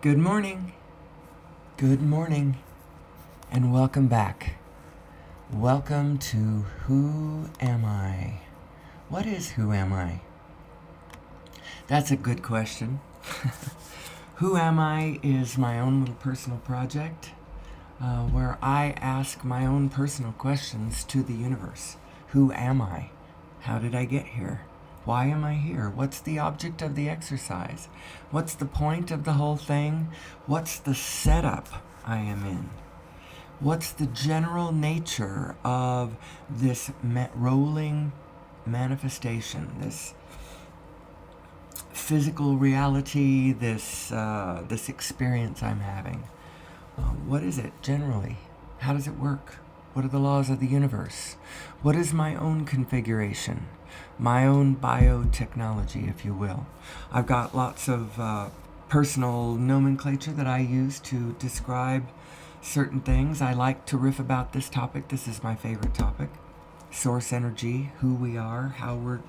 Good morning, and welcome back. Welcome to Who Am I? What is Who Am I? That's a good question. Who Am I is my own little personal project where I ask my own personal questions to the universe. Who am I? How did I get here? Why am I here? What's the object of the exercise? What's the point of the whole thing? What's the setup I am in? What's the general nature of this rolling manifestation, this physical reality, this experience I'm having? What is it generally? How does it work? What are the laws of the universe? What is my own configuration? My own biotechnology, if you will. I've got lots of personal nomenclature that I use to describe certain things. I like to riff about this topic. This is my favorite topic. Source energy, who we are, how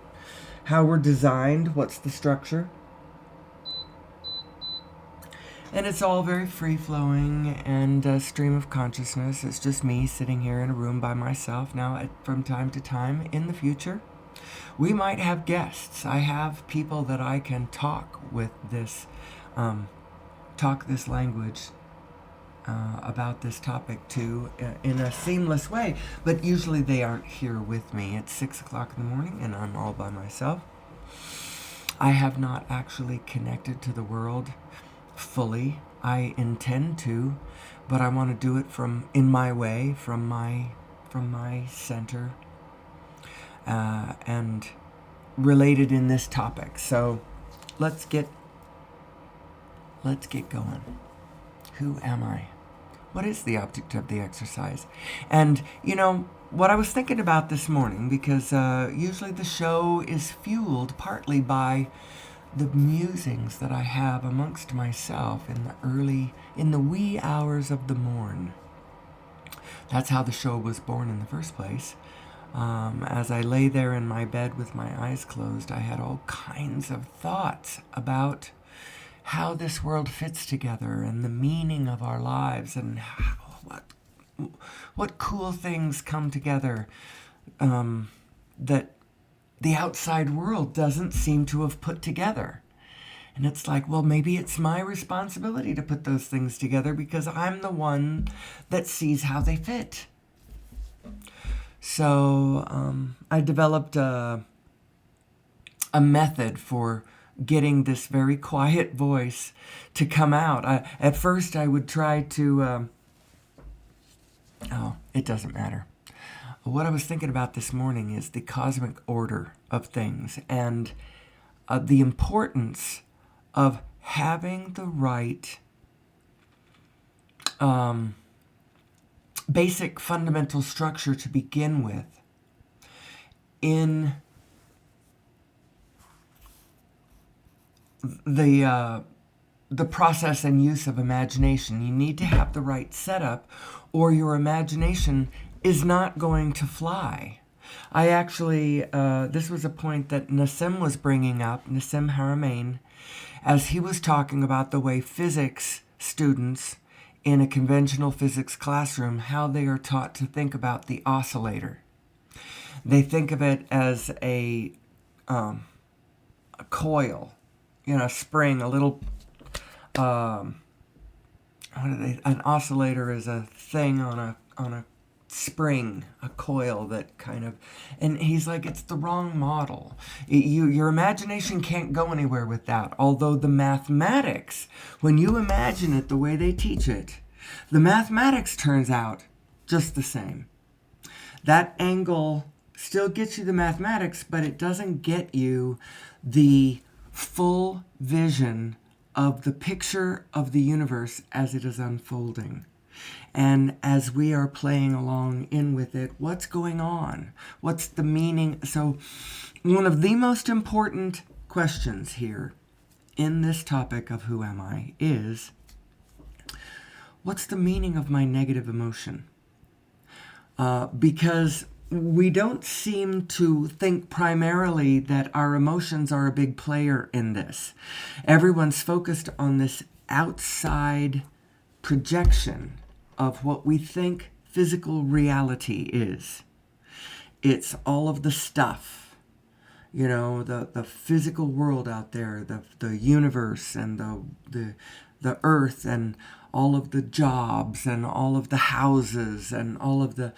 we're designed, what's the structure. And it's all very free-flowing and a stream of consciousness. It's just me sitting here in a room by myself. Now, from time to time in the future, we might have guests. I have people that I can talk with this, talk this language about this topic to in a seamless way. But usually they aren't here with me. It's 6 o'clock in the morning and I'm all by myself. I have not actually connected to the world fully. I intend to, but I want to do it in my way, from my center, and related in this topic. So let's get going. Who am I? What is the object of the exercise? And what I was thinking about this morning, because usually the show is fueled partly by the musings that I have amongst myself in the wee hours of the morn. That's how the show was born in the first place. As I lay there in my bed with my eyes closed, I had all kinds of thoughts about how this world fits together and the meaning of our lives and what cool things come together that the outside world doesn't seem to have put together. And it's like, well, maybe it's my responsibility to put those things together because I'm the one that sees how they fit. So I developed a method for getting this very quiet voice to come out. At first I would try to... it doesn't matter. What I was thinking about this morning is the cosmic order of things and the importance of having the right basic fundamental structure to begin with in the process and use of imagination. You need to have the right setup or your imagination is not going to fly. I actually, this was a point that Nassim was bringing up, Nassim Haramein, as he was talking about the way physics students in a conventional physics classroom, how they are taught to think about the oscillator. They think of it as a coil, a spring, a little, an oscillator is a thing on a spring, a coil that kind of, and he's like, it's the wrong model. Your imagination can't go anywhere with that. Although the mathematics, when you imagine it the way they teach it, the mathematics turns out just the same. That angle still gets you the mathematics, but it doesn't get you the full vision of the picture of the universe as it is unfolding. And as we are playing along in with it, what's going on? What's the meaning? So one of the most important questions here in this topic of who am I is, what's the meaning of my negative emotion? Because we don't seem to think primarily that our emotions are a big player in this. Everyone's focused on this outside projection of what we think physical reality is. It's all of the stuff, the physical world out there, the universe and the earth and all of the jobs and all of the houses and all of the...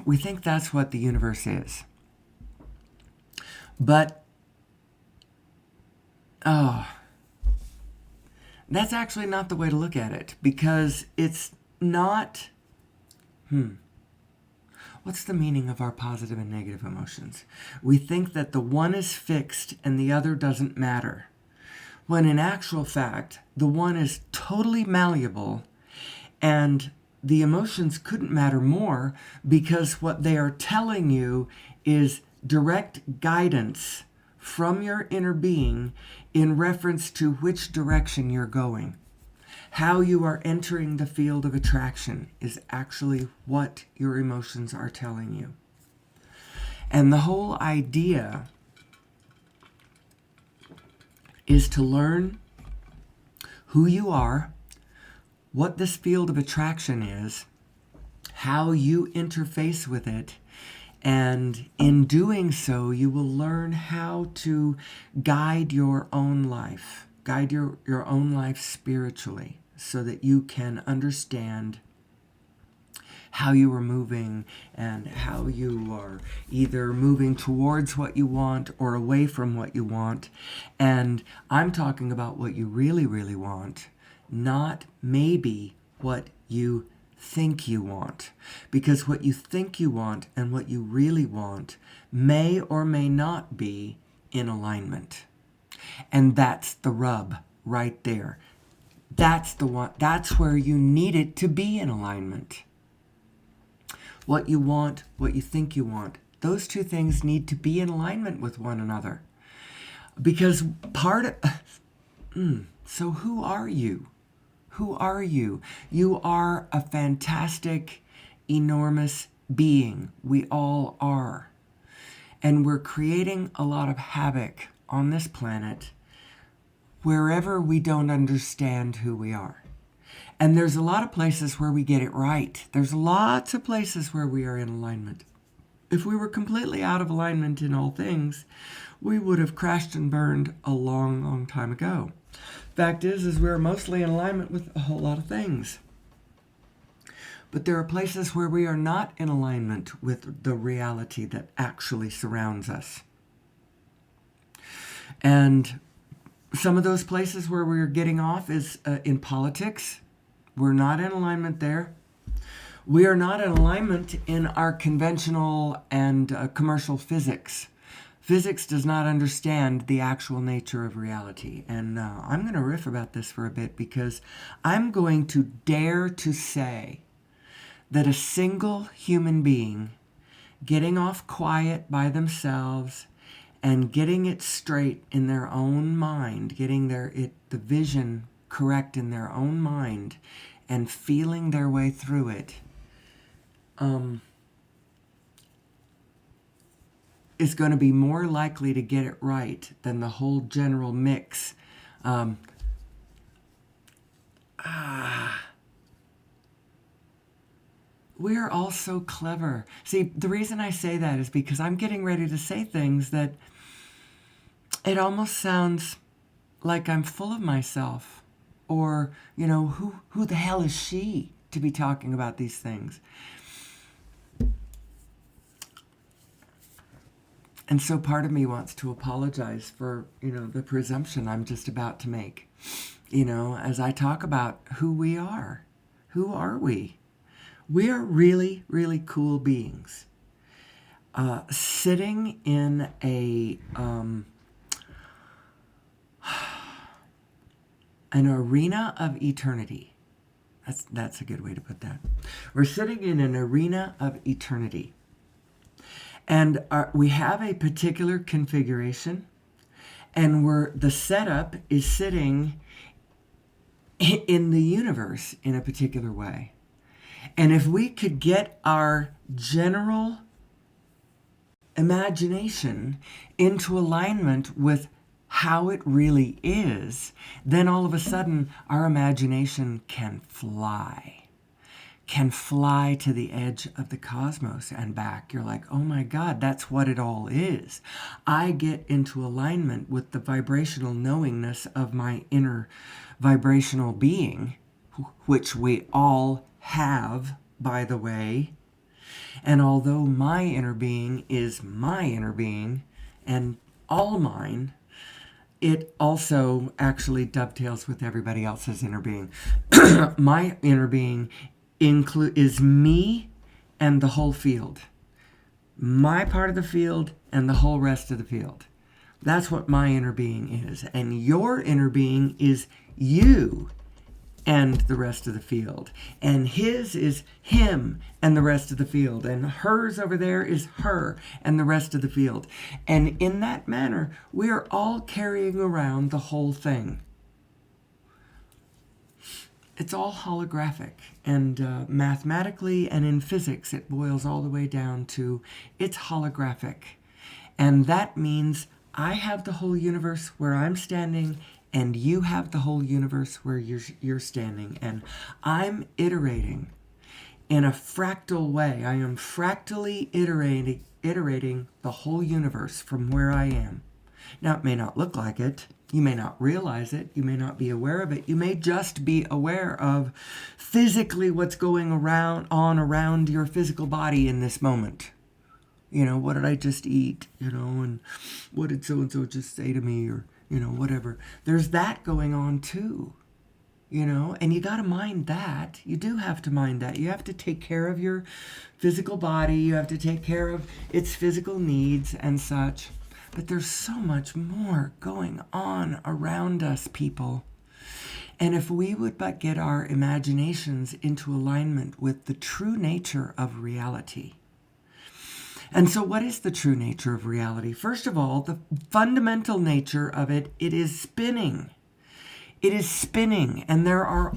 We think that's what the universe is. But, that's actually not the way to look at it, because it's not... What's the meaning of our positive and negative emotions? We think that the one is fixed and the other doesn't matter, when in actual fact, the one is totally malleable, and the emotions couldn't matter more, because what they are telling you is direct guidance from your inner being in reference to which direction you're going. How you are entering the field of attraction is actually what your emotions are telling you. And the whole idea is to learn who you are, what this field of attraction is, how you interface with it, and in doing so, you will learn how to guide your own life, guide your own life spiritually, so that you can understand how you are moving and how you are either moving towards what you want or away from what you want. And I'm talking about what you really, really want, not maybe what you think you want. Because what you think you want and what you really want may or may not be in alignment. And that's the rub right there. That's the one. That's where you need it to be in alignment. What you want, what you think you want, those two things need to be in alignment with one another. Because so who are you? Who are you? You are a fantastic, enormous being. We all are. And we're creating a lot of havoc on this planet wherever we don't understand who we are. And there's a lot of places where we get it right. There's lots of places where we are in alignment. If we were completely out of alignment in all things, we would have crashed and burned a long, long time ago. Fact is we're mostly in alignment with a whole lot of things. But there are places where we are not in alignment with the reality that actually surrounds us. And some of those places where we're getting off is in politics. We're not in alignment there. We are not in alignment in our conventional and commercial physics. Physics does not understand the actual nature of reality. And I'm going to riff about this for a bit, because I'm going to dare to say that a single human being getting off quiet by themselves and getting it straight in their own mind, getting the vision correct in their own mind and feeling their way through it, is going to be more likely to get it right than the whole general mix. We're all so clever. See, the reason I say that is because I'm getting ready to say things that it almost sounds like I'm full of myself. Or, who the hell is she to be talking about these things? And so part of me wants to apologize for, the presumption I'm just about to make. As I talk about who we are. Who are we? We are really, really cool beings. Sitting in an arena of eternity. That's a good way to put that. We're sitting in an arena of eternity. And we have a particular configuration, and the setup is sitting in the universe in a particular way. And if we could get our general imagination into alignment with how it really is, then all of a sudden our imagination can fly to the edge of the cosmos and back. You're like, oh my God, that's what it all is. I get into alignment with the vibrational knowingness of my inner vibrational being, which we all have, by the way. And although my inner being is my inner being and all mine, it also actually dovetails with everybody else's inner being. My inner being is me and the whole field. My part of the field and the whole rest of the field. That's what my inner being is. And your inner being is you and the rest of the field. And his is him and the rest of the field. And hers over there is her and the rest of the field. And in that manner, we are all carrying around the whole thing. It's all holographic. And mathematically and in physics, it boils all the way down to it's holographic. And that means I have the whole universe where I'm standing, and you have the whole universe where you're standing. And I'm iterating in a fractal way. I am fractally iterating the whole universe from where I am. Now, it may not look like it. You may not realize it. You may not be aware of it. You may just be aware of physically what's going around your physical body in this moment. You know, what did I just eat? You know, and what did so-and-so just say to me? Or, you know, whatever. There's that going on too, you know, and you got to mind that. You do have to mind that. You have to take care of your physical body. You have to take care of its physical needs and such. But there's so much more going on around us, people. And if we would but get our imaginations into alignment with the true nature of reality. And so what is the true nature of reality? First of all, the fundamental nature of it is spinning. It is spinning, and there are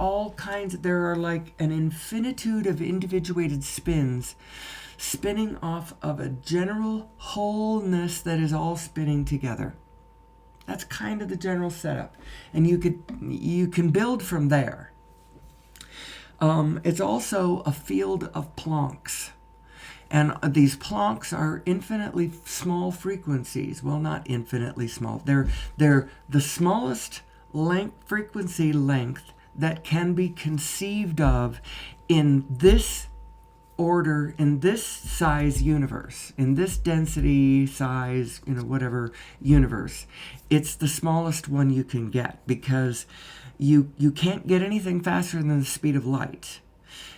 like an infinitude of individuated spins spinning off of a general wholeness that is all spinning together. That's kind of the general setup. And you can build from there. It's also a field of Plancks. And these Plancks are infinitely small frequencies. Well, not infinitely small. They're the smallest frequency length that can be conceived of in this order, in this size universe, in this density, size, whatever universe. It's the smallest one you can get because you can't get anything faster than the speed of light.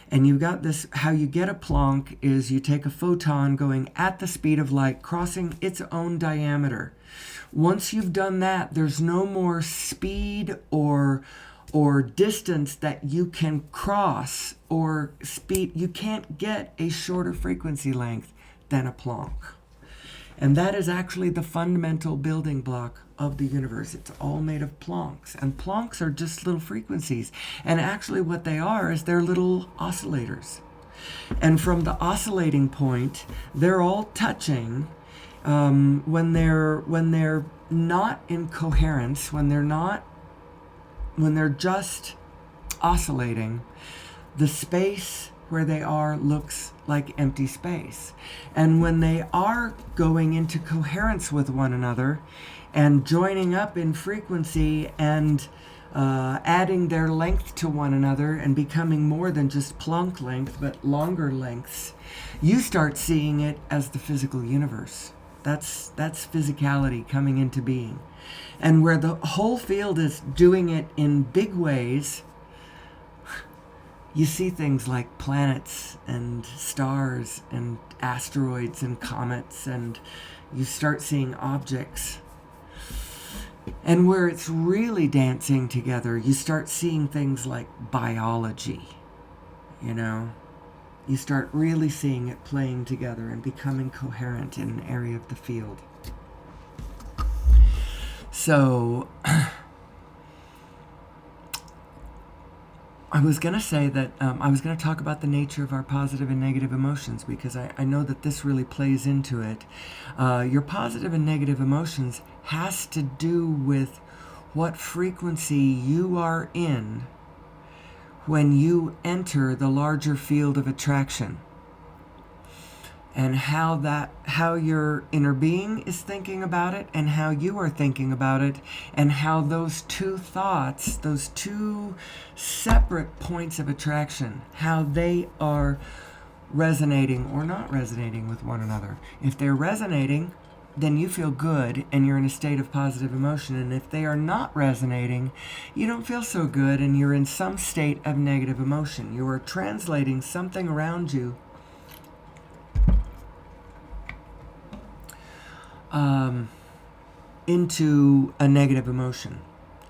And you've got this, how you get a Planck is you take a photon going at the speed of light, crossing its own diameter. Once you've done that, there's no more speed or distance that you can cross or speed. You can't get a shorter frequency length than a Planck. And that is actually the fundamental building block of the universe. It's all made of Plancks. And Plancks are just little frequencies. And actually what they are is they're little oscillators. And from the oscillating point, they're all touching when they're not in coherence, when they're just oscillating, the space where they are looks like empty space. And when they are going into coherence with one another and joining up in frequency and adding their length to one another and becoming more than just Planck length, but longer lengths, you start seeing it as the physical universe. That's physicality coming into being. And where the whole field is doing it in big ways, you see things like planets and stars and asteroids and comets, and you start seeing objects. And where it's really dancing together, you start seeing things like biology, You start really seeing it playing together and becoming coherent in an area of the field. So I was going to say that I was going to talk about the nature of our positive and negative emotions because I know that this really plays into it. Your positive and negative emotions has to do with what frequency you are in when you enter the larger field of attraction, and how your inner being is thinking about it and how you are thinking about it, and how those two thoughts, those two separate points of attraction, how they are resonating or not resonating with one another. If they're resonating, then you feel good and you're in a state of positive emotion. And if they are not resonating, you don't feel so good and you're in some state of negative emotion. You are translating something around you into a negative emotion.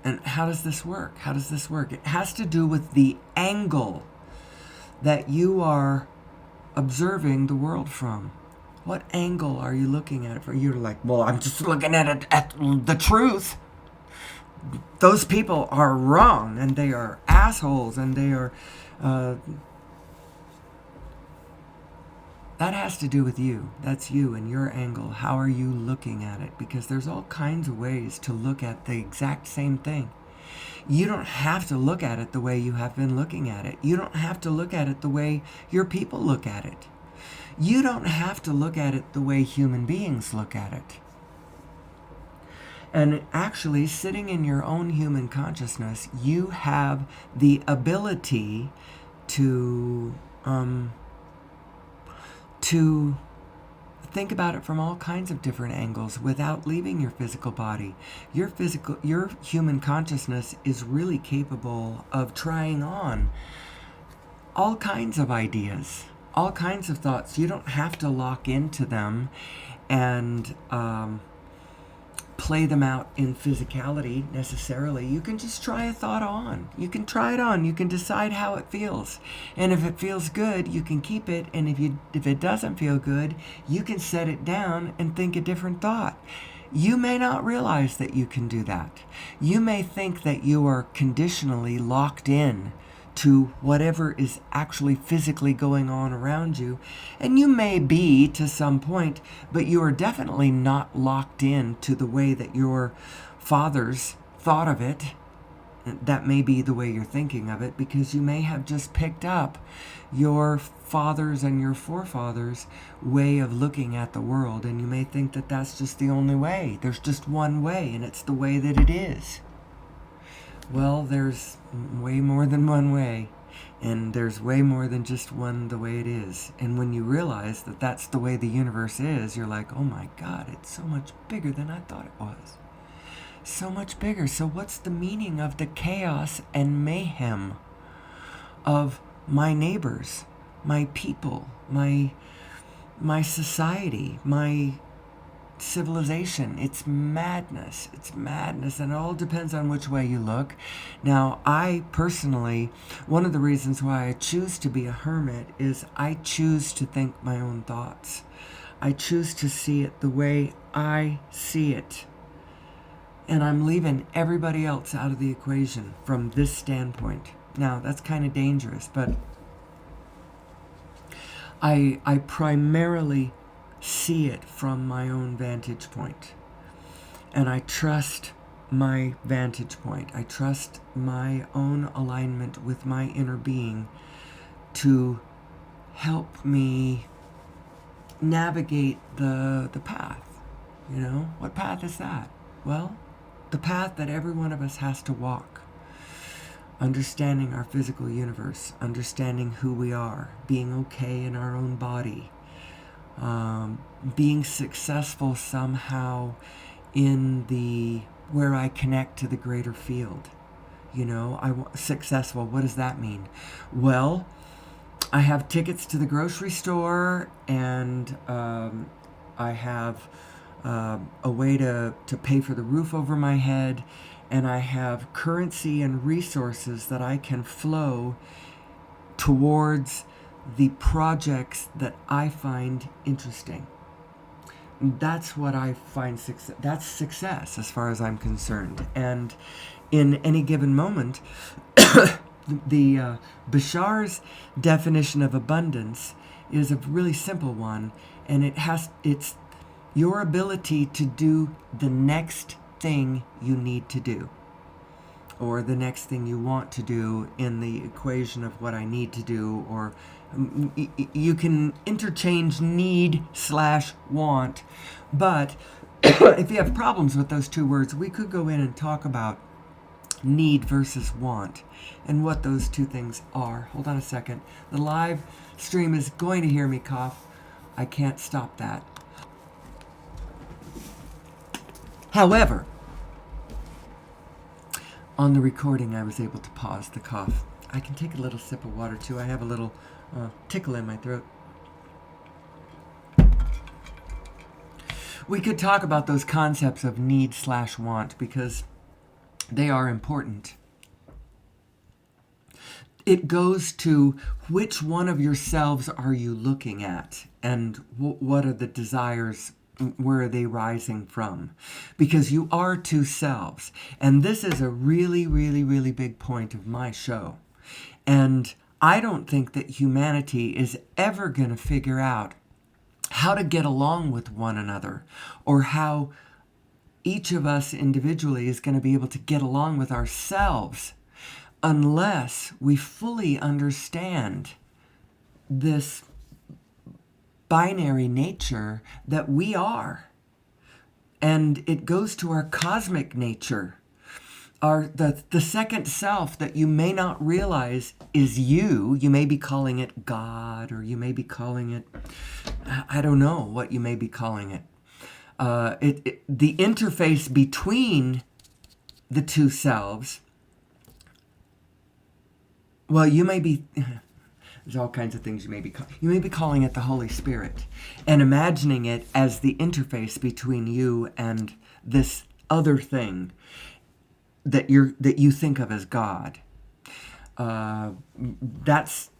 And how does this work? How does this work? It has to do with the angle that you are observing the world from. What angle are you looking at it from? You're like, well, I'm just looking at it at the truth. Those people are wrong, and they are assholes, and they are... that has to do with you. That's you and your angle. How are you looking at it? Because there's all kinds of ways to look at the exact same thing. You don't have to look at it the way you have been looking at it. You don't have to look at it the way your people look at it. You don't have to look at it the way human beings look at it. And actually, sitting in your own human consciousness, you have the ability to think about it from all kinds of different angles without leaving your physical body. Your human consciousness is really capable of trying on all kinds of ideas, all kinds of thoughts. You don't have to lock into them and play them out in physicality necessarily. You can just try a thought on. You can try it on. You can decide how it feels. And if it feels good, you can keep it. And if it doesn't feel good, you can set it down and think a different thought. You may not realize that you can do that. You may think that you are conditionally locked in to whatever is actually physically going on around you. And you may be to some point, but you are definitely not locked in to the way that your fathers thought of it. That may be the way you're thinking of it, because you may have just picked up your fathers and your forefathers' way of looking at the world, and you may think that that's just the only way. There's just one way, and it's the way that it is. Well, there's way more than one way, and there's way more than just one the way it is. And when you realize that that's the way the universe is, you're like, oh my God, it's so much bigger than I thought it was. So much bigger. So what's the meaning of the chaos and mayhem of my neighbors, my people, my society, my civilization? It's madness. It's madness, and it all depends on which way you look. Now, I personally, one of the reasons why I choose to be a hermit is I choose to think my own thoughts. I choose to see it the way I see it. And I'm leaving everybody else out of the equation from this standpoint. Now, that's kind of dangerous, but I primarily see it from my own vantage point. And I trust my vantage point. I trust my own alignment with my inner being to help me navigate the path. You know, what path is that? Well, the path that every one of us has to walk. Understanding our physical universe, understanding who we are, being okay in our own body, being successful somehow in where I connect to the greater field. You know, successful, what does that mean? Well, I have tickets to the grocery store, and I have a way to pay for the roof over my head, and I have currency and resources that I can flow towards the projects that I find interesting. That's what I find success. That's success as far as I'm concerned. And in any given moment, Bashar's definition of abundance is a really simple one, and it's your ability to do the next thing you need to do, or the next thing you want to do in the equation of what I need to do, or you can interchange need/want, but if you have problems with those two words, we could go in and talk about need versus want and what those two things are. Hold on a second. The live stream is going to hear me cough. I can't stop that. However, on the recording, I was able to pause the cough. I can take a little sip of water too. I have a little tickle in my throat. We could talk about those concepts of need/want because they are important. It goes to which one of yourselves are you looking at, and what are the desires, where are they rising from? Because you are two selves. And this is a really, really, really big point of my show. And I don't think that humanity is ever going to figure out how to get along with one another, or how each of us individually is going to be able to get along with ourselves, unless we fully understand this binary nature that we are. And it goes to our cosmic nature. The second self that you may not realize is you. You may be calling it God, or you may be calling it, I don't know what you may be calling it. The interface between the two selves, well, you may be, there's all kinds of things you may be calling it the Holy Spirit, and imagining it as the interface between you and this other thing that you think of as God. That's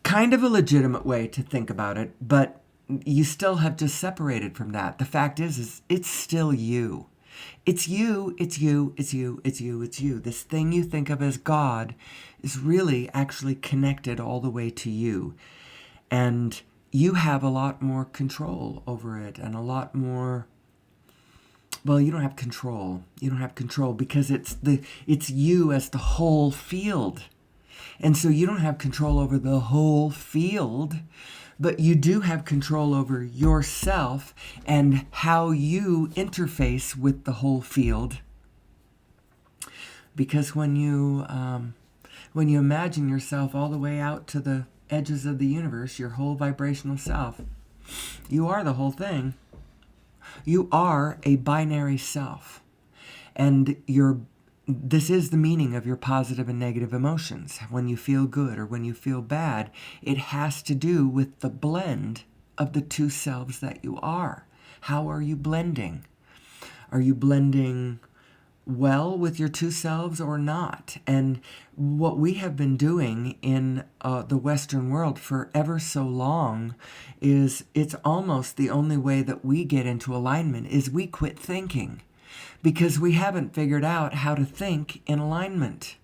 kind of a legitimate way to think about it, but you still have just separated from that. The fact is it's still you. It's you, it's you, it's you, it's you, it's you. This thing you think of as God is really actually connected all the way to you. And you have a lot more control over it, and a lot more, well, you don't have control. You don't have control because it's you as the whole field. And so you don't have control over the whole field, but you do have control over yourself and how you interface with the whole field. Because when you imagine yourself all the way out to the edges of the universe, your whole vibrational self, you are the whole thing. You are a binary self. And this is the meaning of your positive and negative emotions. When you feel good or when you feel bad, it has to do with the blend of the two selves that you are. How are you blending? Are you blending well with your two selves or not? And what we have been doing in the Western world for ever so long is, it's almost the only way that we get into alignment is we quit thinking, because we haven't figured out how to think in alignment,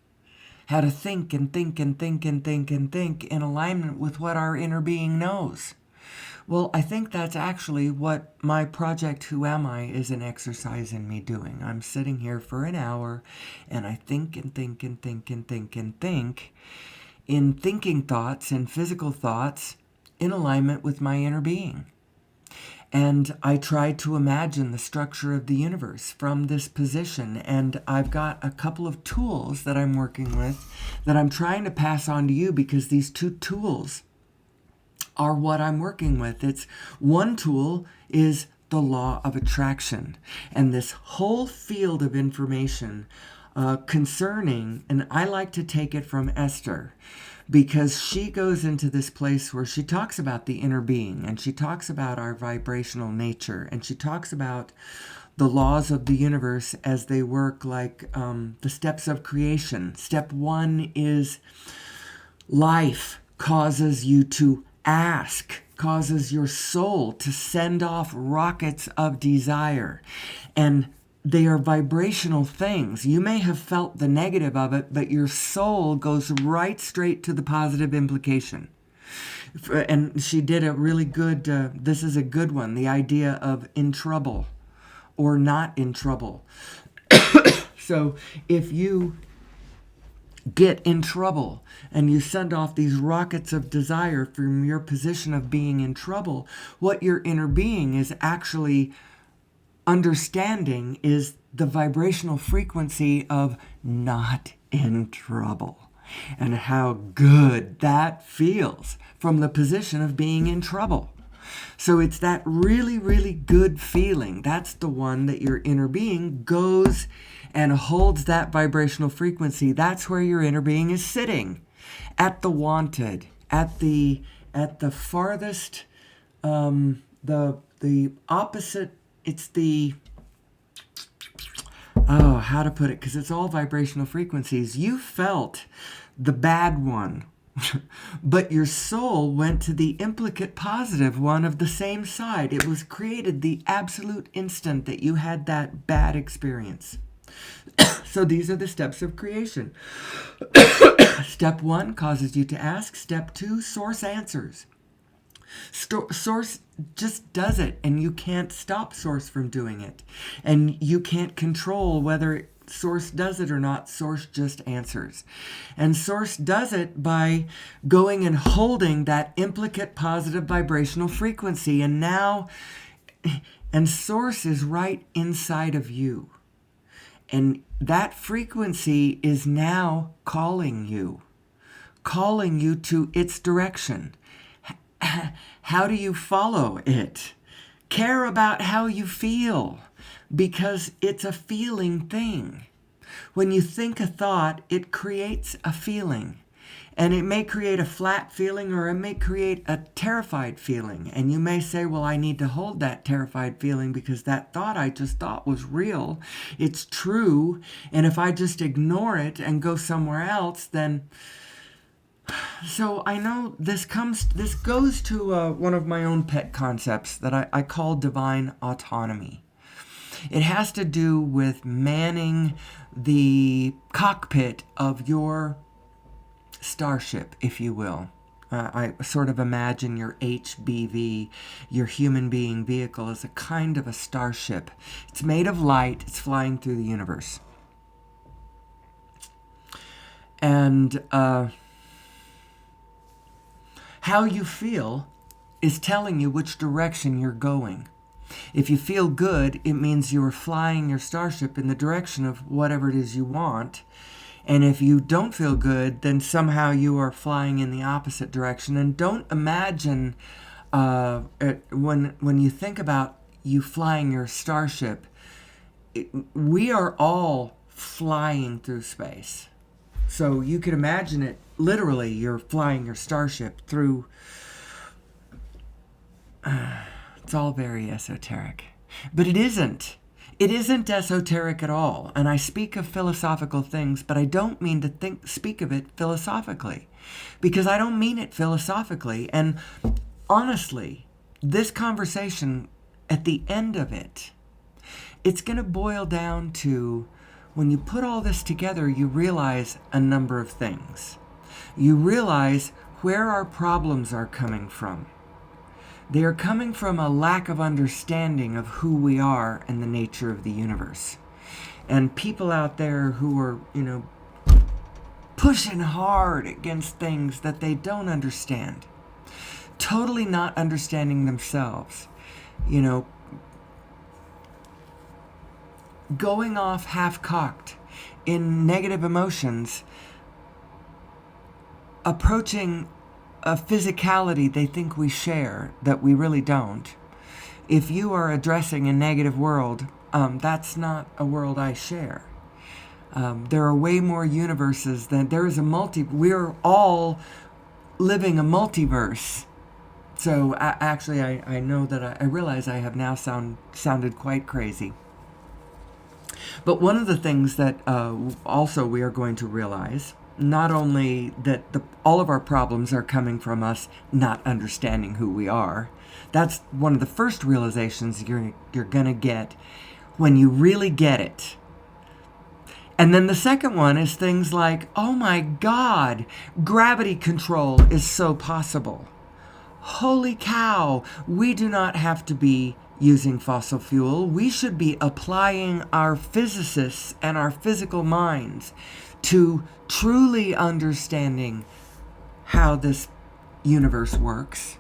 how to think and think and think and think and think in alignment with what our inner being knows. Well, I think that's actually what my project, Who Am I, is an exercise in me doing. I'm sitting here for an hour, and I think and think and think and think and think in thinking thoughts and physical thoughts in alignment with my inner being. And I try to imagine the structure of the universe from this position. And I've got a couple of tools that I'm working with that I'm trying to pass on to you, because these two tools are what I'm working with. It's one tool is the law of attraction, and this whole field of information concerning, and I like to take it from Esther, because she goes into this place where she talks about the inner being, and she talks about our vibrational nature, and she talks about the laws of the universe as they work, like the steps of creation. Step one is life causes you to ask, causes your soul to send off rockets of desire. And they are vibrational things. You may have felt the negative of it, but your soul goes right straight to the positive implication. And she did a really good, this is a good one, the idea of in trouble or not in trouble. So if you get in trouble and you send off these rockets of desire from your position of being in trouble, what your inner being is actually understanding is the vibrational frequency of not in trouble, and how good that feels from the position of being in trouble. So it's that really, really good feeling. That's the one that your inner being goes and holds that vibrational frequency. That's where your inner being is sitting, at the wanted, at the farthest, the opposite. It's the, how to put it, because it's all vibrational frequencies. You felt the bad one, but your soul went to the implicate positive one of the same side. It was created the absolute instant that you had that bad experience. So these are the steps of creation. Step 1 causes you to ask. Step 2, source answers. Source just does it, and you can't stop source from doing it. And you can't control whether source does it or not. Source just answers. And source does it by going and holding that implicate positive vibrational frequency. And source is right inside of you. And that frequency is now calling you to its direction. How do you follow it? Care about how you feel, because it's a feeling thing. When you think a thought, it creates a feeling. And it may create a flat feeling, or it may create a terrified feeling. And you may say, well, I need to hold that terrified feeling because that thought I just thought was real. It's true. And if I just ignore it and go somewhere else, then... So I know this goes to one of my own pet concepts that I call divine autonomy. It has to do with manning the cockpit of your starship, if you will. I sort of imagine your HBV, your human being vehicle, as a kind of a starship. It's made of light. It's flying through the universe. And how you feel is telling you which direction you're going. If you feel good, it means you're flying your starship in the direction of whatever it is you want. And if you don't feel good, then somehow you are flying in the opposite direction. And don't imagine when you think about you flying your starship, we are all flying through space. So you could imagine it literally, you're flying your starship through... it's all very esoteric. But it isn't. It isn't esoteric at all. And I speak of philosophical things, but I don't mean to speak of it philosophically. Because I don't mean it philosophically. And honestly, this conversation, at the end of it, it's going to boil down to, when you put all this together, you realize a number of things. You realize where our problems are coming from. They are coming from a lack of understanding of who we are and the nature of the universe. And people out there who are, pushing hard against things that they don't understand. Totally not understanding themselves. Going off half-cocked in negative emotions, approaching a physicality they think we share that we really don't. If you are addressing a negative world, that's not a world I share. There are way more universes than there is a we're all living a multiverse. So I know that I realize I have now sounded quite crazy. But one of the things that also we are going to realize, not only that all of our problems are coming from us not understanding who we are. That's one of the first realizations you're going to get when you really get it. And then the second one is things like, oh my God, gravity control is so possible. Holy cow, we do not have to be using fossil fuel. We should be applying our physicists and our physical minds to truly understanding how this universe works.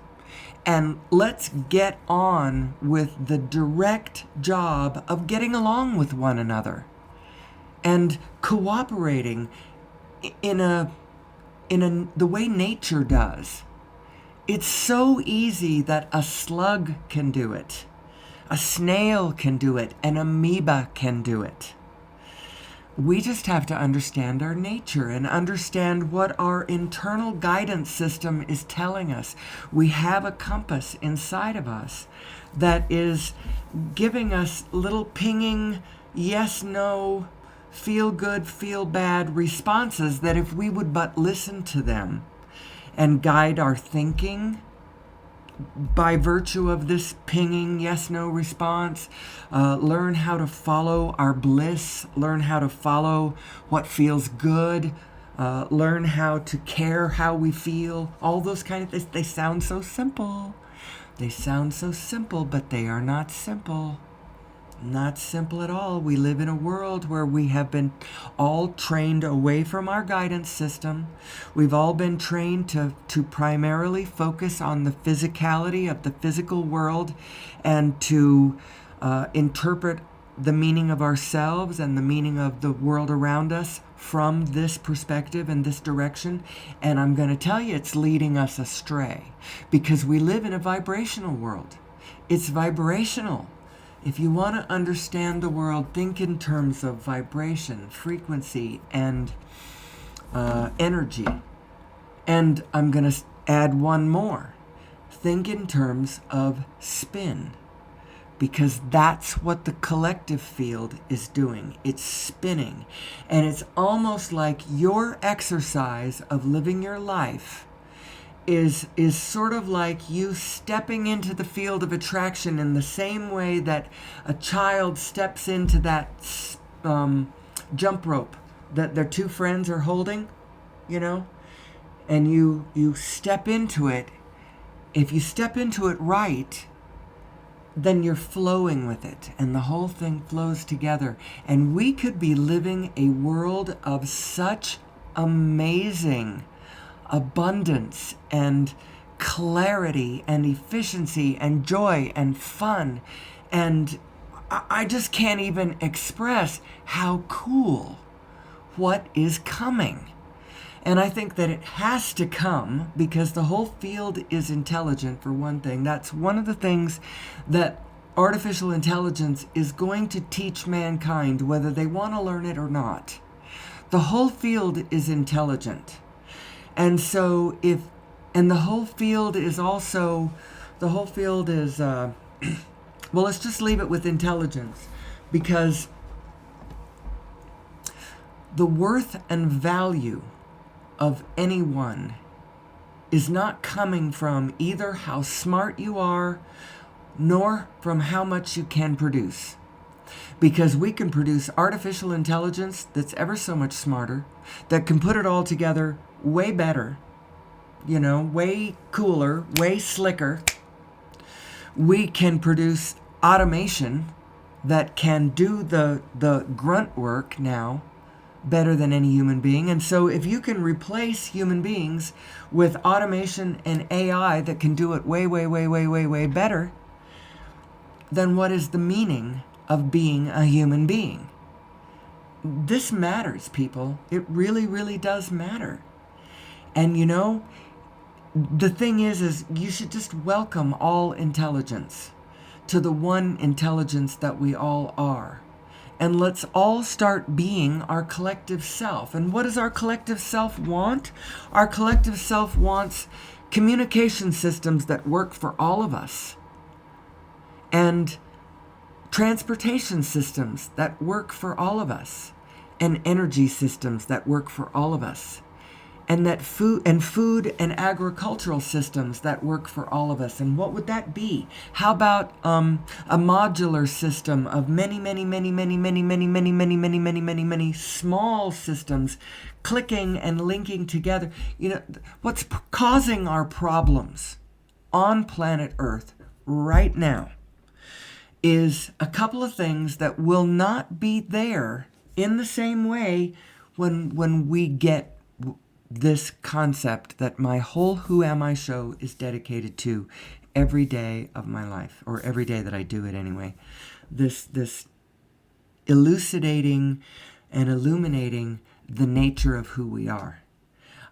And let's get on with the direct job of getting along with one another and cooperating in the way nature does. It's so easy that a slug can do it, a snail can do it, an amoeba can do it. We just have to understand our nature and understand what our internal guidance system is telling us. We have a compass inside of us that is giving us little pinging yes, no, feel good, feel bad responses that if we would but listen to them and guide our thinking by virtue of this pinging yes, no response, learn how to follow our bliss, learn how to follow what feels good, learn how to care how we feel, all those kind of things. They sound so simple. They sound so simple, but they are not simple. Not simple at all. We live in a world where we have been all trained away from our guidance system. We've all been trained to primarily focus on the physicality of the physical world and to interpret the meaning of ourselves and the meaning of the world around us from this perspective and this direction. And I'm going to tell you, it's leading us astray because we live in a vibrational world. It's vibrational. If you want to understand the world, think in terms of vibration, frequency, and energy. And I'm going to add one more. Think in terms of spin, because that's what the collective field is doing. It's spinning. And it's almost like your exercise of living your life is sort of like you stepping into the field of attraction in the same way that a child steps into that jump rope that their two friends are holding, and you step into it. If you step into it right, then you're flowing with it, and the whole thing flows together. And we could be living a world of such amazing abundance and clarity and efficiency and joy and fun. And I just can't even express how cool what is coming. And I think that it has to come because the whole field is intelligent, for one thing. That's one of the things that artificial intelligence is going to teach mankind, whether they want to learn it or not. The whole field is intelligent. And so the whole field is well, let's just leave it with intelligence, because the worth and value of anyone is not coming from either how smart you are, nor from how much you can produce. Because we can produce artificial intelligence that's ever so much smarter, that can put it all together way better, way cooler, way slicker. We can produce automation that can do the grunt work now better than any human being. And so if you can replace human beings with automation and AI that can do it way, way, way, way, way, way better, then what is the meaning of being a human being? This matters, people. It really, really does matter. And the thing is you should just welcome all intelligence to the one intelligence that we all are. And let's all start being our collective self. And what does our collective self want? Our collective self wants communication systems that work for all of us, and transportation systems that work for all of us, and energy systems that work for all of us. and that food and agricultural systems that work for all of us. And what would that be? How about a modular system of many small systems clicking and linking together? What's causing our problems on planet Earth right now is a couple of things that will not be there in the same way when we get this concept that my whole Who Am I show is dedicated to every day of my life, or every day that I do it anyway. This elucidating and illuminating the nature of who we are.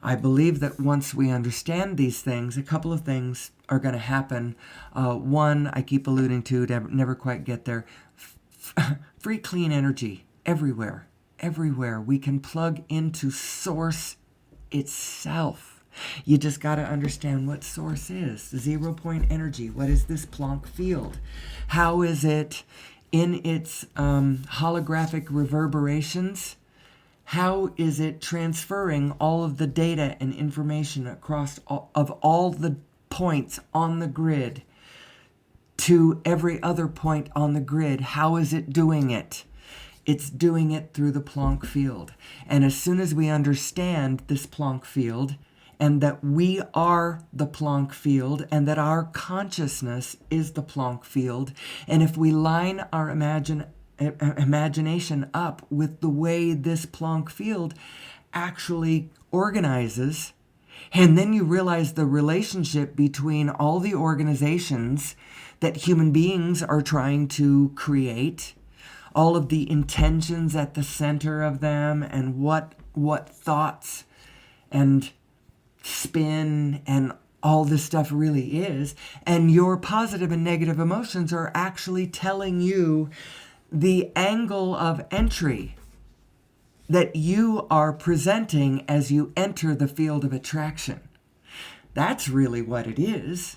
I believe that once we understand these things, a couple of things are going to happen. One, I keep alluding to, never quite get there. Free, clean energy everywhere. Everywhere. We can plug into source itself. You just got to understand what source is. 0 point energy. What is this Planck field? How is it in its holographic reverberations? How is it transferring all of the data and information across all the points on the grid to every other point on the grid? How is it doing it? It's doing it through the Planck field. And as soon as we understand this Planck field, and that we are the Planck field, and that our consciousness is the Planck field, and if we line our imagination up with the way this Planck field actually organizes, and then you realize the relationship between all the organizations that human beings are trying to create, all of the intentions at the center of them, and what thoughts and spin and all this stuff really is, and your positive and negative emotions are actually telling you the angle of entry that you are presenting as you enter the field of attraction. That's really what it is.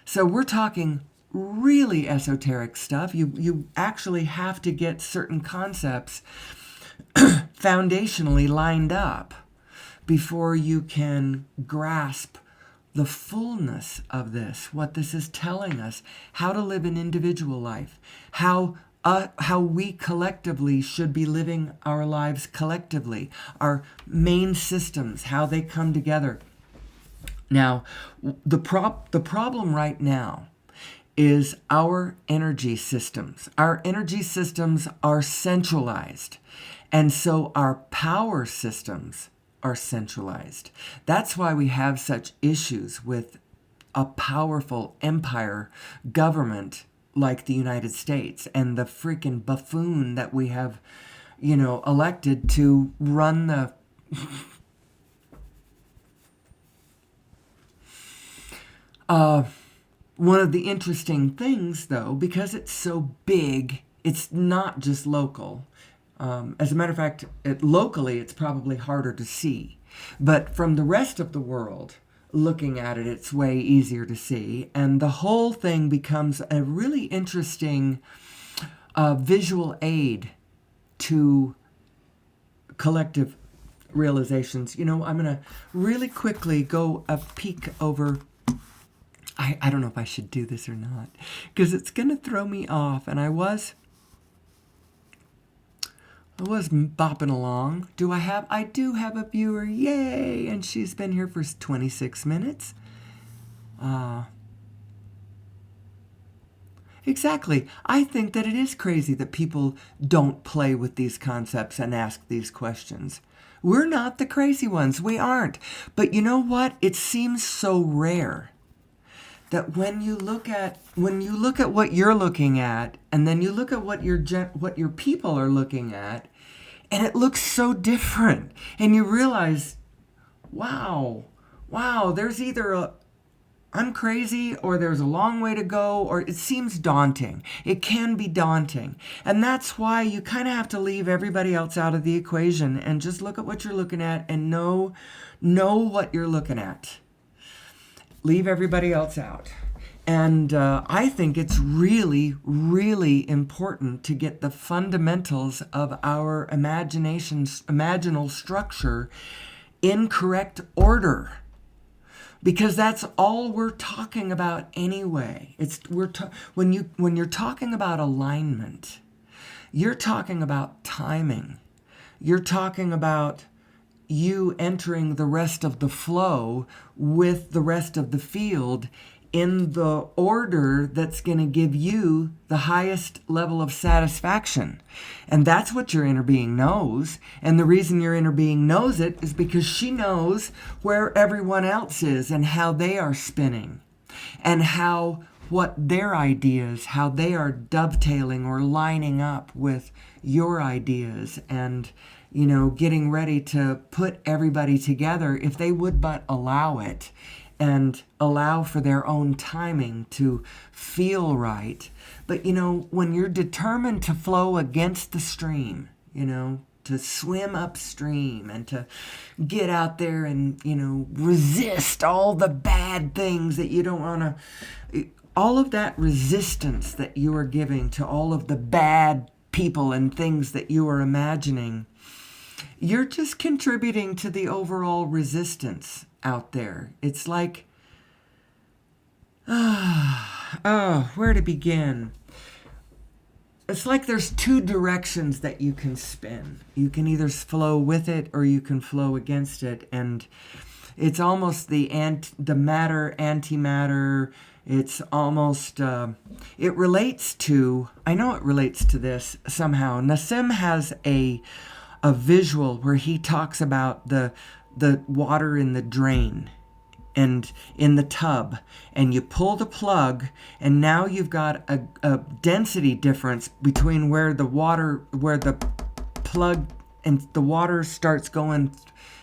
So we're talking really esoteric stuff. You actually have to get certain concepts foundationally lined up before you can grasp the fullness of this, what this is telling us, how to live an individual life, how we collectively should be living our lives collectively, our main systems, how they come together. Now, the problem right now is our energy systems. Our energy systems are centralized, and so our power systems are centralized. That's why we have such issues with a powerful empire government like the United States and the freaking buffoon that we have, elected to run the one of the interesting things, though, because it's so big, it's not just local. As a matter of fact, locally, it's probably harder to see. But from the rest of the world, looking at it, it's way easier to see. And the whole thing becomes a really interesting visual aid to collective realizations. I'm going to really quickly go a peek over. I don't know if I should do this or not, because it's going to throw me off. And I was bopping along. I do have a viewer. Yay! And she's been here for 26 minutes. Exactly. I think that it is crazy that people don't play with these concepts and ask these questions. We're not the crazy ones. We aren't. But you know what? It seems so rare that when you look at what you're looking at, and then you look at what your people are looking at, and it looks so different, and you realize, wow, there's either I'm crazy, or there's a long way to go, or it seems daunting. It can be daunting. And that's why you kind of have to leave everybody else out of the equation and just look at what you're looking at and know what you're looking at. Leave everybody else out. And I think it's really, really important to get the fundamentals of our imaginal structure incorrect order, because that's all we're talking about anyway. When you're talking about alignment, you're talking about timing. You're talking about you entering the rest of the flow with the rest of the field in the order that's going to give you the highest level of satisfaction. And that's what your inner being knows. And the reason your inner being knows it is because she knows where everyone else is and how they are spinning, and what their ideas, how they are dovetailing or lining up with your ideas, and getting ready to put everybody together if they would but allow it and allow for their own timing to feel right. But, when you're determined to flow against the stream, to swim upstream and to get out there and, resist all the bad things that you don't want to, all of that resistance that you are giving to all of the bad people and things that you are imagining, you're just contributing to the overall resistance out there. It's like, where to begin? It's like there's two directions that you can spin. You can either flow with it or you can flow against it. And it's almost the matter, antimatter. It's almost, it relates to, I know it relates to this somehow. Nassim has a visual where he talks about the water in the drain and in the tub, and you pull the plug, and now you've got a density difference between where the plug and the water starts going.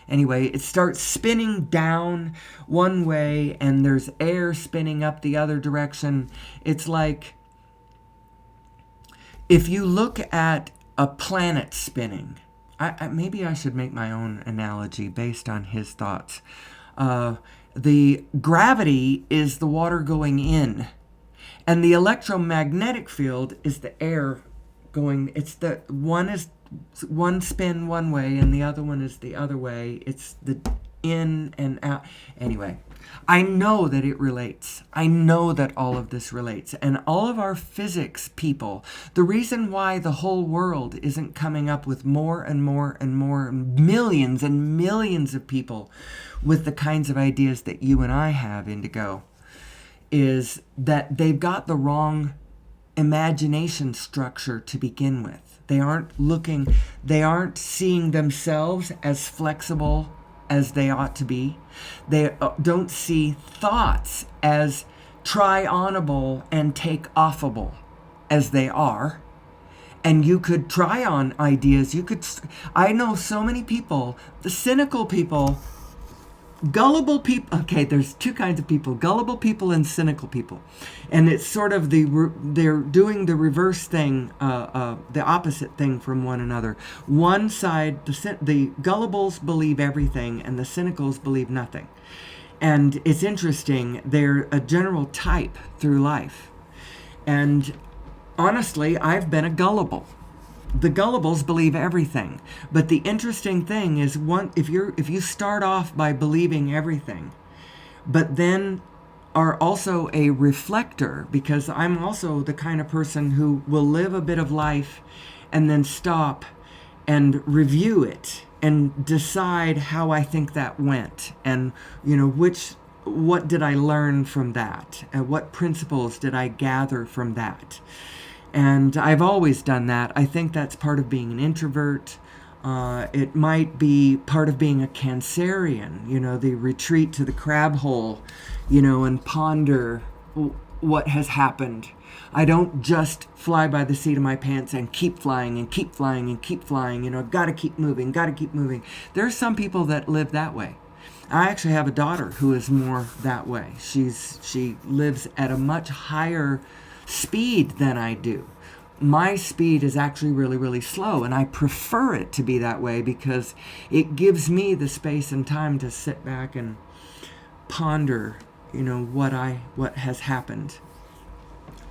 Anyway, it starts spinning down one way and there's air spinning up the other direction. It's like if you look at a planet spinning, maybe I should make my own analogy based on his thoughts. The gravity is the water going in, and the electromagnetic field is the air going. One is one spin one way and the other one is the other way. It's the in and out. Anyway, I know that it relates. I know that all of this relates. And all of our physics people, the reason why the whole world isn't coming up with more and more and more, millions and millions of people with the kinds of ideas that you and I have, Indigo, is that they've got the wrong imagination structure to begin with. They aren't seeing themselves as flexible as they ought to be. They don't see thoughts as try-onable and take-offable as they are. And you could try on ideas. I know so many people, the cynical people, gullible people. Okay, there's two kinds of people, gullible people and cynical people. And it's sort of they're doing the reverse thing, the opposite thing from one another. One side, the gullibles believe everything and the cynicals believe nothing. And it's interesting, they're a general type through life. And honestly, I've been a gullible. The gullibles believe everything. But the interesting thing is, if you start off by believing everything, but then are also a reflector, because I'm also the kind of person who will live a bit of life and then stop and review it and decide how I think that went, and what did I learn from that, and what principles did I gather from that. And I've always done that. I think that's part of being an introvert. It might be part of being a Cancerian, the retreat to the crab hole, and ponder what has happened. I don't just fly by the seat of my pants and keep flying and keep flying and keep flying. Gotta keep moving, gotta keep moving. There are some people that live that way. I actually have a daughter who is more that way. She lives at a much higher speed than I do. My speed is actually really, really slow, and I prefer it to be that way because it gives me the space and time to sit back and ponder, what has happened.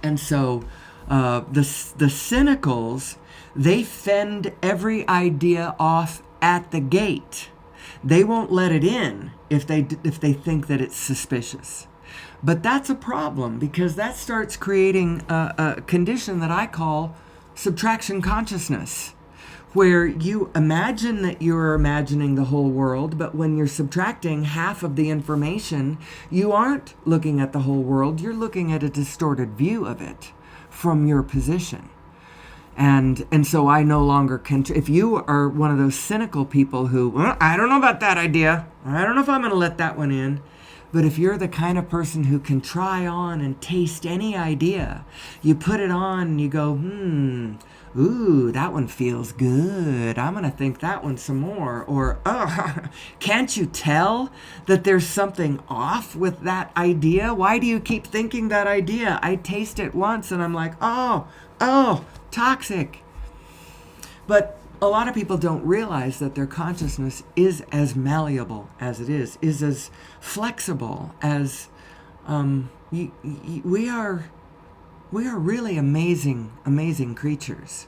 And so the cynicals, they fend every idea off at the gate. They won't let it in if they think that it's suspicious. But that's a problem, because that starts creating a condition that I call subtraction consciousness, where you imagine that you're imagining the whole world, but when you're subtracting half of the information, you aren't looking at the whole world, you're looking at a distorted view of it from your position. And so I no longer can. If you are one of those cynical people who, well, I don't know about that idea, I don't know if I'm going to let that one in. But if you're the kind of person who can try on and taste any idea, you put it on and you go, ooh, that one feels good. I'm going to think that one some more. Or, oh, can't you tell that there's something off with that idea? Why do you keep thinking that idea? I taste it once and I'm like, oh, toxic. But a lot of people don't realize that their consciousness is as malleable as it is as flexible as we are really amazing creatures.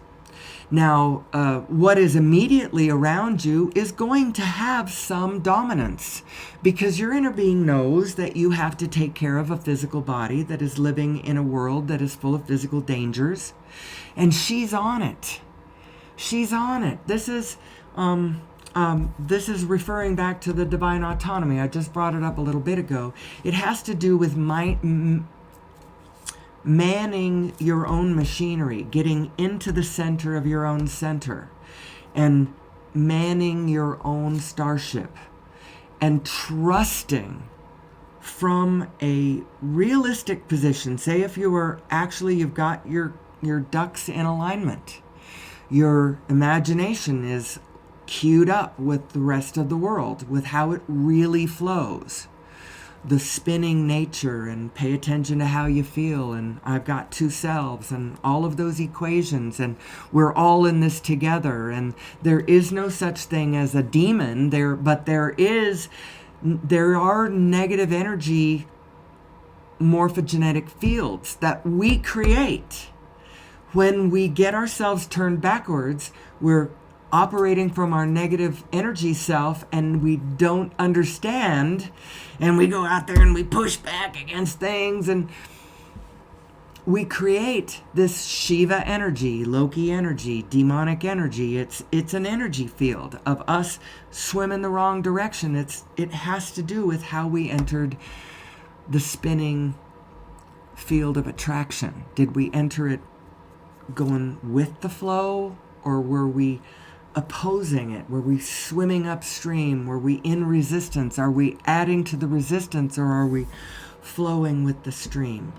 Now, what is immediately around you is going to have some dominance, because your inner being knows that you have to take care of a physical body that is living in a world that is full of physical dangers, and she's on it. She's on it. This is referring back to the divine autonomy. I just brought it up a little bit ago. It has to do with manning your own machinery, getting into the center of your own center, and manning your own starship, and trusting from a realistic position. Say if you've got your ducks in alignment. Your imagination is queued up with the rest of the world, with how it really flows. The spinning nature, and pay attention to how you feel, and I've got two selves, and all of those equations, and we're all in this together, and there is no such thing as a demon there, but there are negative energy morphogenetic fields that we create. When we get ourselves turned backwards, we're operating from our negative energy self, and we don't understand, and we go out there and we push back against things, and we create this Shiva energy, Loki energy, demonic energy. It's an energy field of us swim in the wrong direction. It has to do with how we entered the spinning field of attraction. Did we enter it going with the flow, or were we opposing it? Were we swimming upstream? Were we in resistance? Are we adding to the resistance, or are we flowing with the stream?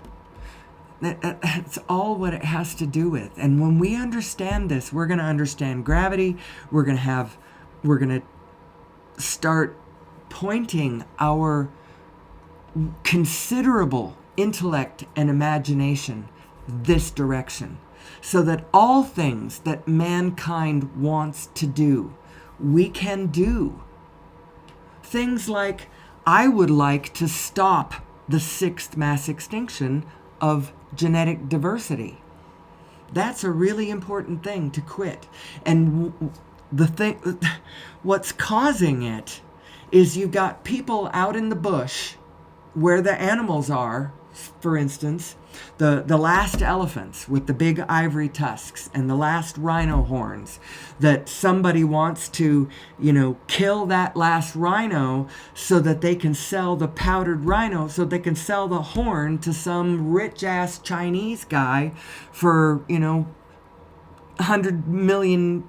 That's all what it has to do with. And when we understand this, we're going to understand gravity. We're going to start pointing our considerable intellect and imagination this direction, so that all things that mankind wants to do, we can do. Things like, I would like to stop the 6th mass extinction of genetic diversity. That's a really important thing to quit. And what's causing it is you've got people out in the bush where the animals are, for instance, the last elephants with the big ivory tusks and the last rhino horns, that somebody wants to, kill that last rhino so that they can sell the powdered rhino, so they can sell the horn to some rich-ass Chinese guy for, 100 million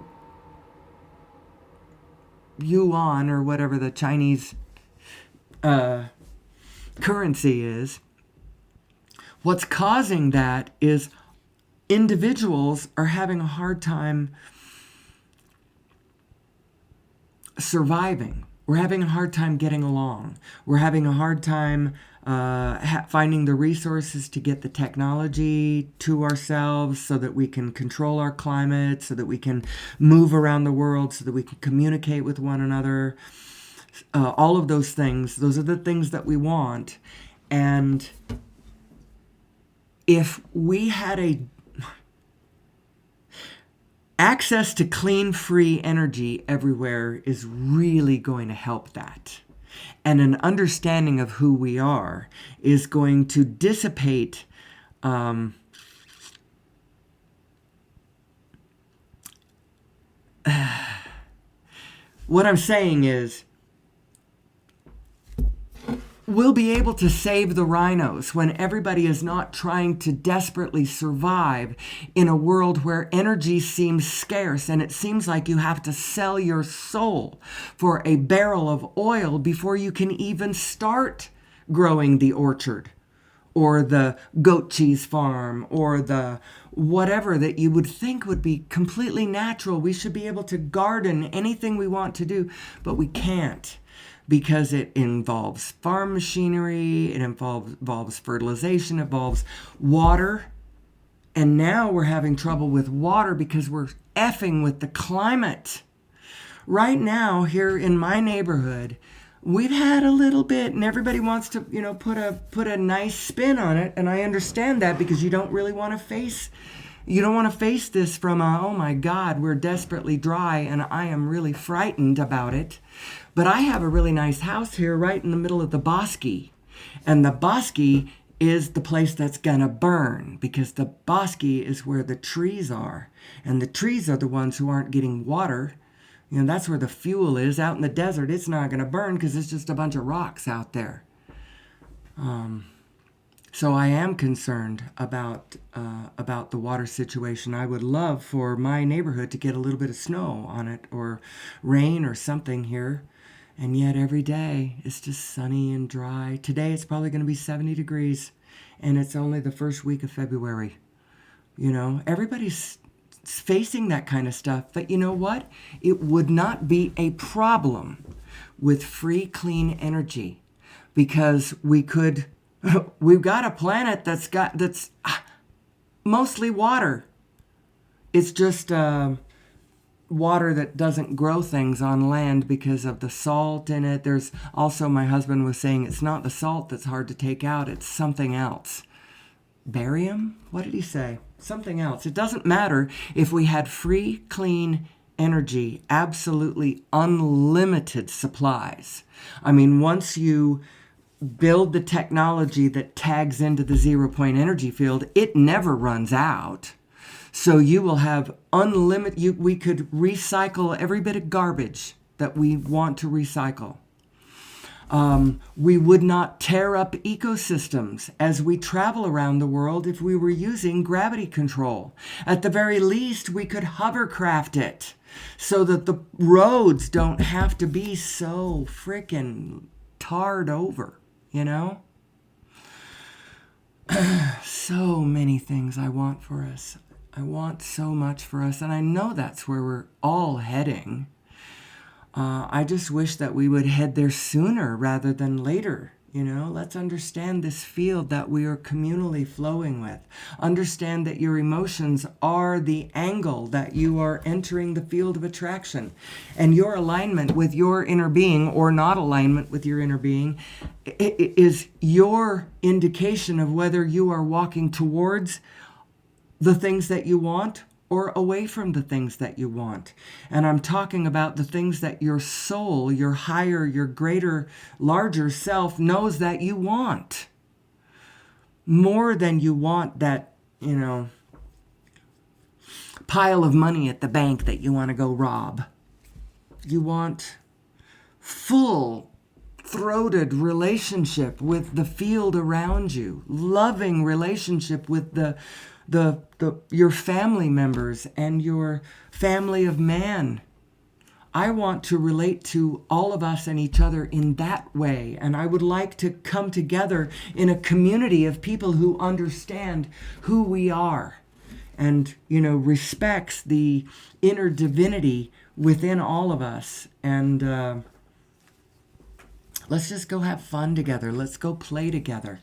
yuan, or whatever the Chinese currency is. What's causing that is individuals are having a hard time surviving. We're having a hard time getting along. We're having a hard time finding the resources to get the technology to ourselves so that we can control our climate, so that we can move around the world, so that we can communicate with one another. All of those things, those are the things that we want. And if we had Access to clean, free energy everywhere is really going to help that. And an understanding of who we are is going to dissipate what I'm saying is, we'll be able to save the rhinos when everybody is not trying to desperately survive in a world where energy seems scarce and it seems like you have to sell your soul for a barrel of oil before you can even start growing the orchard or the goat cheese farm or the whatever that you would think would be completely natural. We should be able to garden anything we want to do, but we can't, because it involves farm machinery, it involves fertilization, it involves water. And now we're having trouble with water because we're effing with the climate. Right now, here in my neighborhood, we've had a little bit, and everybody wants to, put a nice spin on it. And I understand that, because you don't want to face this from oh my God, we're desperately dry and I am really frightened about it. But I have a really nice house here right in the middle of the bosque. And the bosque is the place that's gonna burn, because the bosque is where the trees are. And the trees are the ones who aren't getting water. That's where the fuel is. Out in the desert, it's not gonna burn because it's just a bunch of rocks out there. So I am concerned about the water situation. I would love for my neighborhood to get a little bit of snow on it, or rain or something here. And yet every day it's just sunny and dry. Today it's probably going to be 70 degrees, and it's only the first week of February. Everybody's facing that kind of stuff. But you know what? It would not be a problem with free, clean energy, because we've got a planet that's mostly water. It's just water that doesn't grow things on land because of the salt in it. There's also, my husband was saying, it's not the salt that's hard to take out, it's something else. Barium? What did he say? Something else. It doesn't matter if we had free, clean energy, absolutely unlimited supplies. I mean, once you build the technology that tags into the 0-point energy field, it never runs out. So you will have unlimited, we could recycle every bit of garbage that we want to recycle. We would not tear up ecosystems as we travel around the world if we were using gravity control. At the very least, we could hovercraft it so that the roads don't have to be so frickin' tarred over, So many things I want for us. I want so much for us, and I know that's where we're all heading. I just wish that we would head there sooner rather than later. Let's understand this field that we are communally flowing with. Understand that your emotions are the angle that you are entering the field of attraction. And your alignment with your inner being, or not alignment with your inner being, is your indication of whether you are walking towards the things that you want or away from the things that you want. And I'm talking about the things that your soul, your higher, your greater, larger self knows that you want. More than you want that, pile of money at the bank that you want to go rob. You want full-throated relationship with the field around you, loving relationship with your family members and your family of man. I want to relate to all of us and each other in that way. And I would like to come together in a community of people who understand who we are and, respects the inner divinity within all of us. And let's just go have fun together. Let's go play together.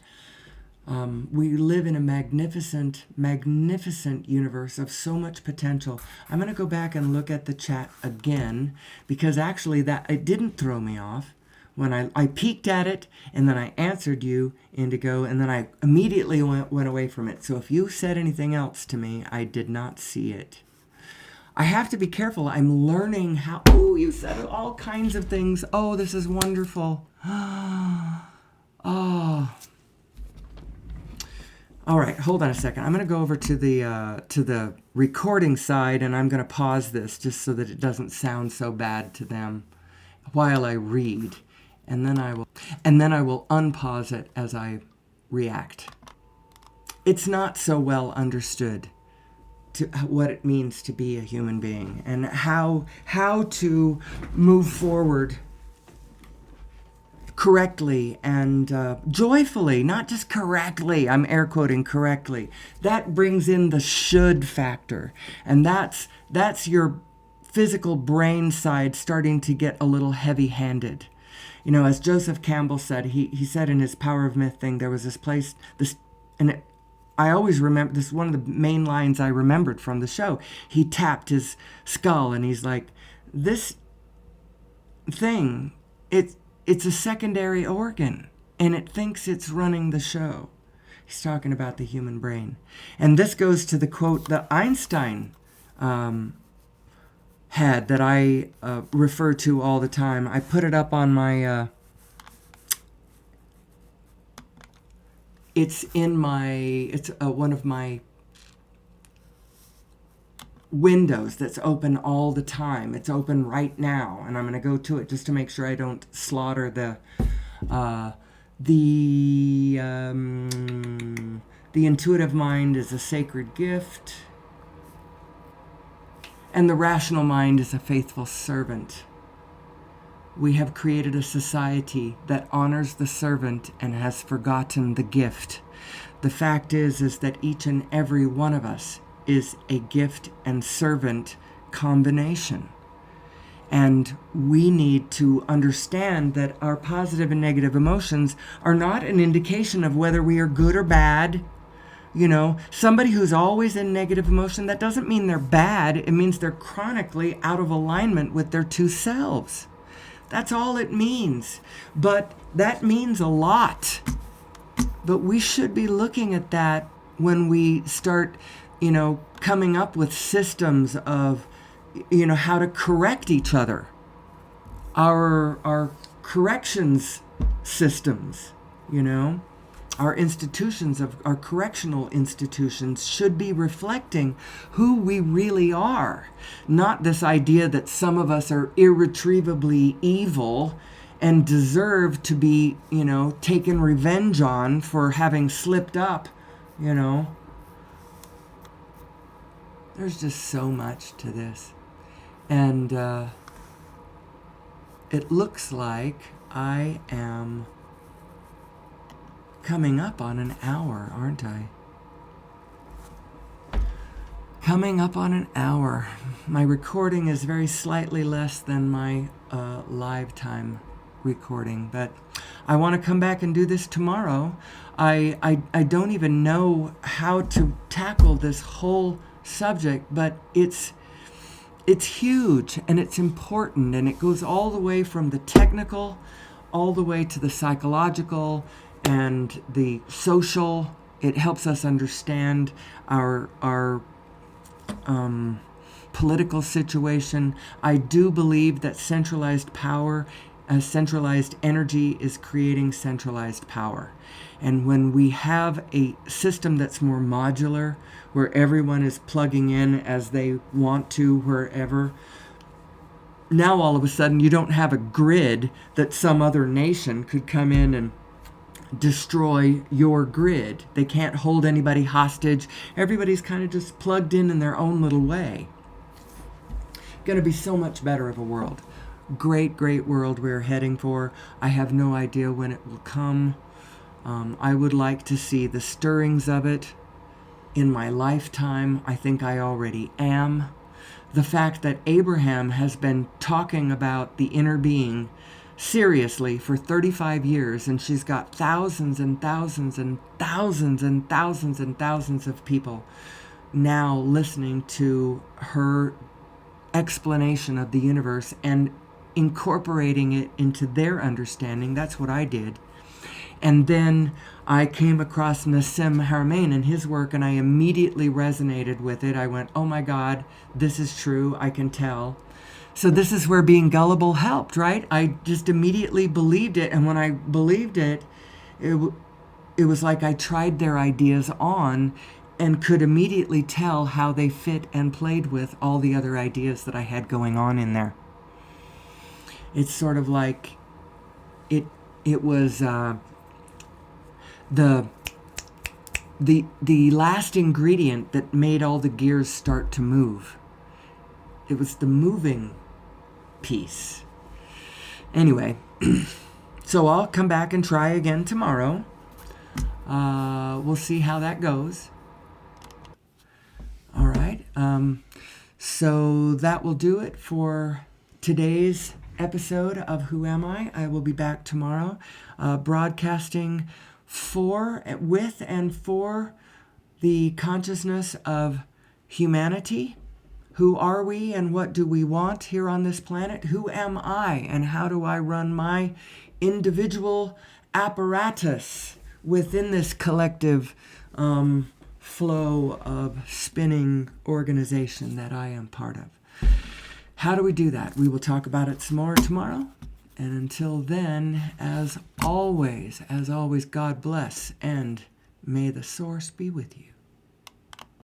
We live in a magnificent, magnificent universe of so much potential. I'm going to go back and look at the chat again, because actually it didn't throw me off. When I peeked at it, and then I answered you, Indigo, and then I immediately went away from it. So if you said anything else to me, I did not see it. I have to be careful. I'm learning how. Oh, you said all kinds of things. Oh, this is wonderful. Oh. All right, hold on a second. I'm going to go over to the recording side, and I'm going to pause this just so that it doesn't sound so bad to them while I read, and then I will unpause it as I react. It's not so well understood to what it means to be a human being and how to move forward correctly and joyfully, not just correctly. I'm air quoting correctly. That brings in the should factor, and that's your physical brain side starting to get a little heavy-handed. You know, as Joseph Campbell said, he said in his Power of Myth thing, there was this place, I always remember, this is one of the main lines I remembered from the show. He tapped his skull and he's like, this thing, it's a secondary organ and it thinks it's running the show. He's talking about the human brain. And this goes to the quote that Einstein had that I refer to all the time. I put it up on my... it's one of my windows that's open all the time. It's open right now, and I'm going to go to it just to make sure I don't slaughter the intuitive mind is a sacred gift, and the rational mind is a faithful servant. We have created a society that honors the servant and has forgotten the gift. The fact is that each and every one of us is a gift and servant combination. And we need to understand that our positive and negative emotions are not an indication of whether we are good or bad. You know, somebody who's always in negative emotion, that doesn't mean they're bad. It means they're chronically out of alignment with their two selves. That's all it means. But that means a lot. But we should be looking at that when we start, coming up with systems of, how to correct each other. Our corrections systems, our institutions, our correctional institutions should be reflecting who we really are. Not this idea that some of us are irretrievably evil and deserve to be, taken revenge on for having slipped up, There's just so much to this. And it looks like I am coming up on an hour, aren't I? Coming up on an hour. My recording is very slightly less than my live time recording, but I want to come back and do this tomorrow. I don't even know how to tackle this whole subject, but it's huge and it's important, and it goes all the way from the technical all the way to the psychological and the social. It helps us understand our political situation. I do believe that centralized power, centralized energy is creating centralized power. And when we have a system that's more modular, where everyone is plugging in as they want to wherever, now all of a sudden you don't have a grid that some other nation could come in and destroy your grid. They can't hold anybody hostage. Everybody's kind of just plugged in their own little way. Going to be so much better of a world. Great, great world we're heading for. I have no idea when it will come. I would like to see the stirrings of it in my lifetime. I think I already am. The fact that Abraham has been talking about the inner being seriously for 35 years, and she's got thousands and thousands and thousands and thousands and thousands of people now listening to her explanation of the universe and incorporating it into their understanding. That's what I did. And then I came across Nassim Haramein and his work, and I immediately resonated with it. I went, oh my God, this is true. I can tell. So this is where being gullible helped, right? I just immediately believed it. And when I believed it, it was like I tried their ideas on and could immediately tell how they fit and played with all the other ideas that I had going on in there. It's sort of like it was the last ingredient that made all the gears start to move. It was the moving piece. Anyway, so I'll come back and try again tomorrow. We'll see how that goes. All right. So that will do it for today's episode of Who Am I? I will be back tomorrow, broadcasting with and for the consciousness of humanity. Who are we and what do we want here on this planet? Who am I and how do I run my individual apparatus within this collective flow of spinning organization that I am part of? How do we do that? We will talk about it some more tomorrow. And until then, as always, God bless, and may the source be with you.